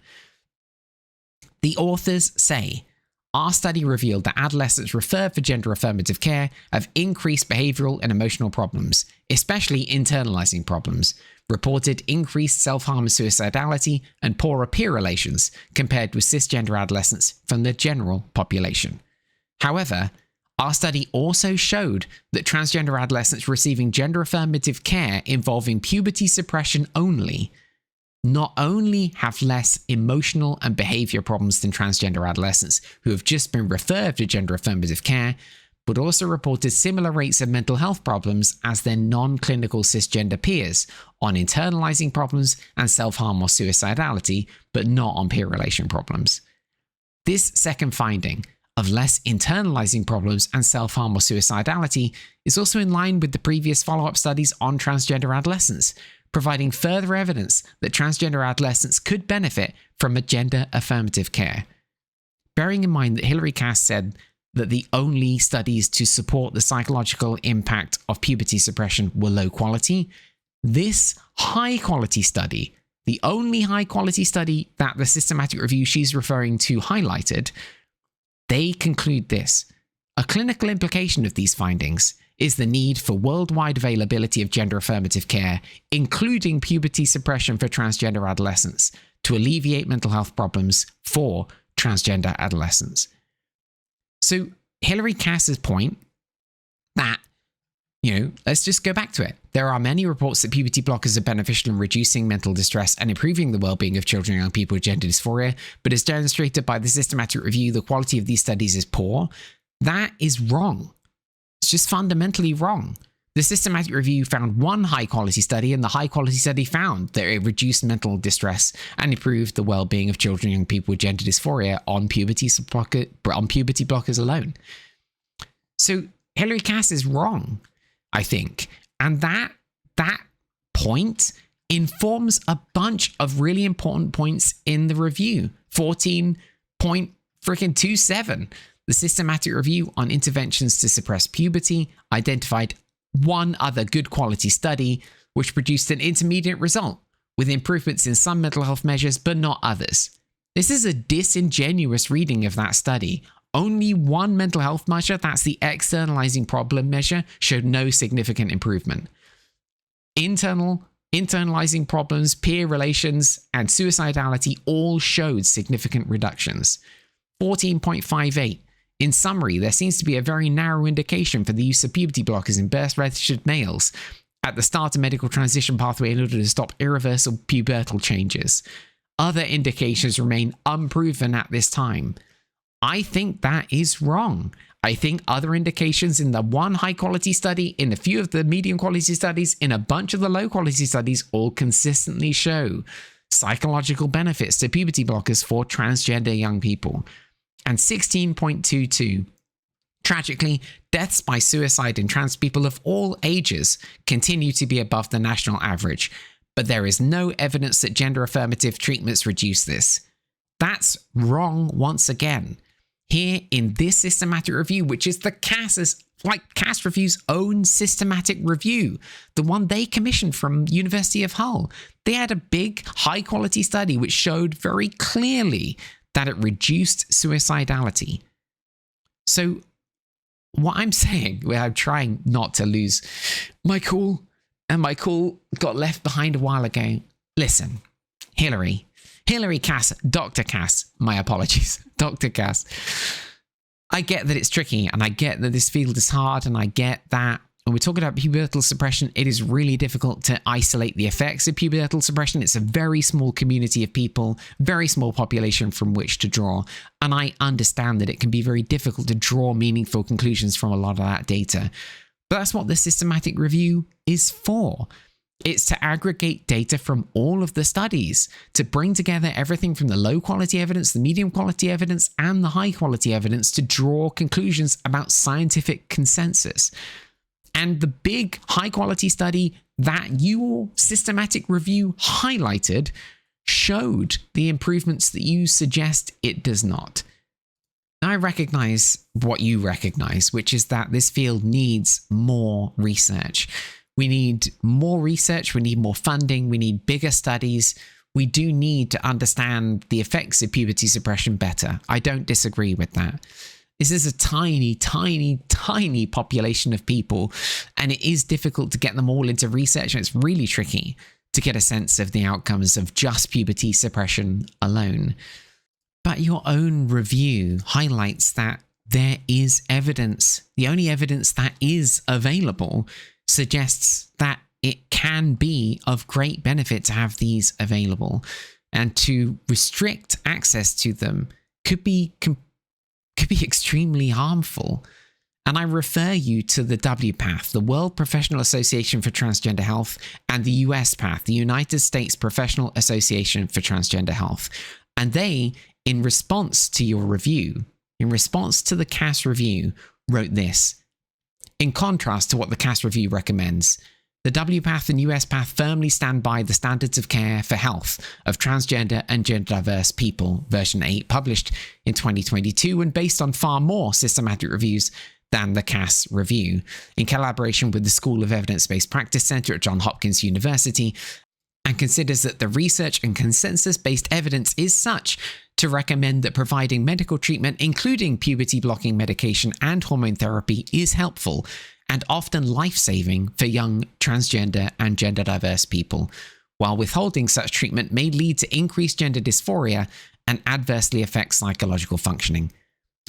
The authors say, our study revealed that adolescents referred for gender affirmative care have increased behavioral and emotional problems, especially internalizing problems, reported increased self-harm and suicidality, and poorer peer relations compared with cisgender adolescents from the general population. However, our study also showed that transgender adolescents receiving gender affirmative care involving puberty suppression only not only have less emotional and behavior problems than transgender adolescents who have just been referred to gender affirmative care, but also reported similar rates of mental health problems as their non-clinical cisgender peers on internalizing problems and self-harm or suicidality, but not on peer relation problems. This second finding of less internalizing problems and self-harm or suicidality is also in line with the previous follow-up studies on transgender adolescents, providing further evidence that transgender adolescents could benefit from a gender affirmative care. Bearing in mind that Hilary Cass said that the only studies to support the psychological impact of puberty suppression were low quality, this high quality study, the only high quality study that the systematic review she's referring to highlighted, they conclude this. A clinical implication of these findings is the need for worldwide availability of gender affirmative care, including puberty suppression for transgender adolescents, to alleviate mental health problems for transgender adolescents. So Hilary Cass's point that, let's just go back to it. There are many reports that puberty blockers are beneficial in reducing mental distress and improving the well-being of children and young people with gender dysphoria, but as demonstrated by the systematic review, the quality of these studies is poor. That is wrong. It's just fundamentally wrong. The systematic review found one high-quality study, and the high-quality study found that it reduced mental distress and improved the well-being of children and young people with gender dysphoria on puberty blockers alone. So Hilary Cass is wrong, I think. And that point informs a bunch of really important points in the review. 14.27. The systematic review on interventions to suppress puberty identified one other good quality study, which produced an intermediate result, with improvements in some mental health measures, but not others. This is a disingenuous reading of that study. Only one mental health measure, that's the externalizing problem measure, showed no significant improvement. Internalizing problems, peer relations, and suicidality all showed significant reductions. 14.58. In summary, there seems to be a very narrow indication for the use of puberty blockers in birth-registered males at the start of medical transition pathway in order to stop irreversible pubertal changes. Other indications remain unproven at this time. I think that is wrong. I think other indications in the one high-quality study, in a few of the medium-quality studies, in a bunch of the low-quality studies, all consistently show psychological benefits to puberty blockers for transgender young people. And 16.22. Tragically, deaths by suicide in trans people of all ages continue to be above the national average, but there is no evidence that gender affirmative treatments reduce this. That's wrong once again. Here in this systematic review, which is the Cass Review's own systematic review, the one they commissioned from University of Hull, they had a big, high-quality study which showed very clearly that it reduced suicidality. So what I'm saying, where I'm trying not to lose my cool, and my cool got left behind a while ago. Listen, Hilary Cass, Dr. Cass, my apologies, Dr. Cass. I get that it's tricky, and I get that this field is hard, and I get that when we're talking about pubertal suppression, it is really difficult to isolate the effects of pubertal suppression. It's a very small community of people, very small population from which to draw. And I understand that it can be very difficult to draw meaningful conclusions from a lot of that data. But that's what the systematic review is for. It's to aggregate data from all of the studies, to bring together everything from the low quality evidence, the medium quality evidence, and the high quality evidence to draw conclusions about scientific consensus. And the big high quality study that your systematic review highlighted showed the improvements that you suggest it does not. Now, I recognize what you recognize, which is that this field needs more research. We need more research, we need more funding, we need bigger studies. We do need to understand the effects of puberty suppression better. I don't disagree with that. This is a tiny, tiny, tiny population of people, and it is difficult to get them all into research, and it's really tricky to get a sense of the outcomes of just puberty suppression alone. But your own review highlights that there is evidence. The only evidence that is available suggests that it can be of great benefit to have these available, and to restrict access to them could be extremely harmful. And I refer you to the WPATH, the World Professional Association for Transgender Health, and the US PATH, the United States Professional Association for Transgender Health. And they, in response to your review, in response to the CAS review, wrote this. In contrast to what the CAS review recommends, the WPATH and US PATH firmly stand by the standards of care for health of transgender and gender diverse people, version 8, published in 2022 and based on far more systematic reviews than the CAS review, in collaboration with the School of Evidence-Based Practice Center at Johns Hopkins University, and considers that the research and consensus-based evidence is such to recommend that providing medical treatment, including puberty-blocking medication and hormone therapy, is helpful and often life-saving for young transgender and gender-diverse people, while withholding such treatment may lead to increased gender dysphoria and adversely affect psychological functioning.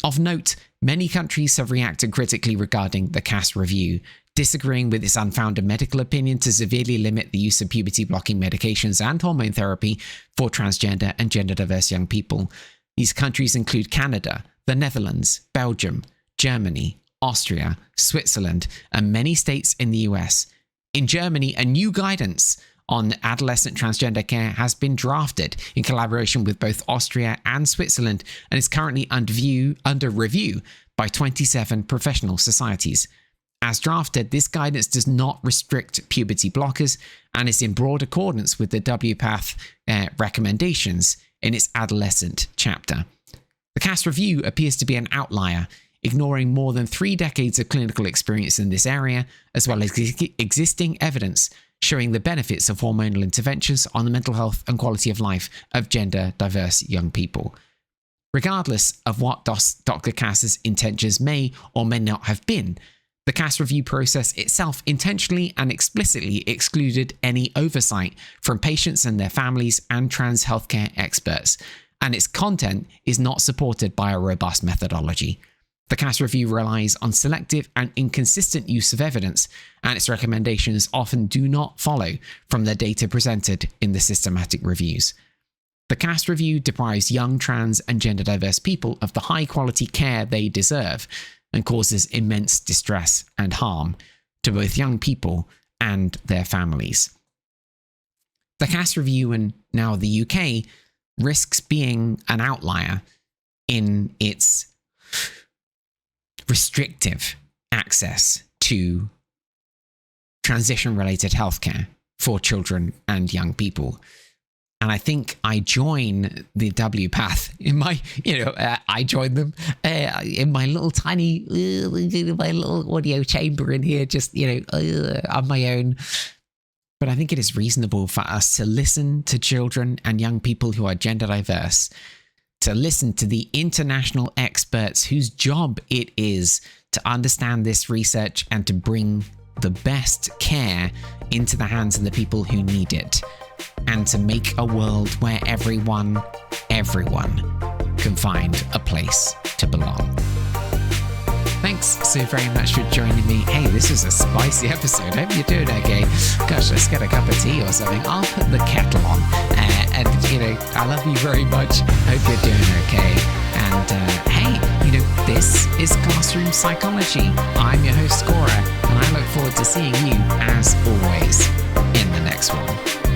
Of note, many countries have reacted critically regarding the CAS review, disagreeing with its unfounded medical opinion to severely limit the use of puberty-blocking medications and hormone therapy for transgender and gender-diverse young people. These countries include Canada, the Netherlands, Belgium, Germany, Austria, Switzerland, and many states in the US. In Germany, a new guidance on adolescent transgender care has been drafted in collaboration with both Austria and Switzerland and is currently under review by 27 professional societies. As drafted, this guidance does not restrict puberty blockers and is in broad accordance with the WPATH recommendations in its adolescent chapter. The CAS review appears to be an outlier, ignoring more than 3 decades of clinical experience in this area, as well as existing evidence showing the benefits of hormonal interventions on the mental health and quality of life of gender-diverse young people. Regardless of what Dr. Cass's intentions may or may not have been, the CAS review process itself intentionally and explicitly excluded any oversight from patients and their families and trans healthcare experts, and its content is not supported by a robust methodology. The CAS review relies on selective and inconsistent use of evidence, and its recommendations often do not follow from the data presented in the systematic reviews. The CAS review deprives young trans and gender diverse people of the high quality care they deserve and causes immense distress and harm to both young people and their families. The CAS review, and now the UK, risks being an outlier in its restrictive access to transition-related healthcare for children and young people. And I think I join the WPATH in my, I join them in my little tiny, my little audio chamber in here, just, on my own. But I think it is reasonable for us to listen to children and young people who are gender diverse, to listen to the international experts whose job it is to understand this research and to bring the best care into the hands of the people who need it, and to make a world where everyone can find a place to belong. Thanks so very much for joining me. Hey, this was a spicy episode. Hope you're doing okay. Gosh, let's get a cup of tea or something. I'll put the kettle on. And, I love you very much. Hope you're doing okay. And, hey, this is Classroom Psychology. I'm your host, Cora, and I I look forward to seeing you, as always, in the next one.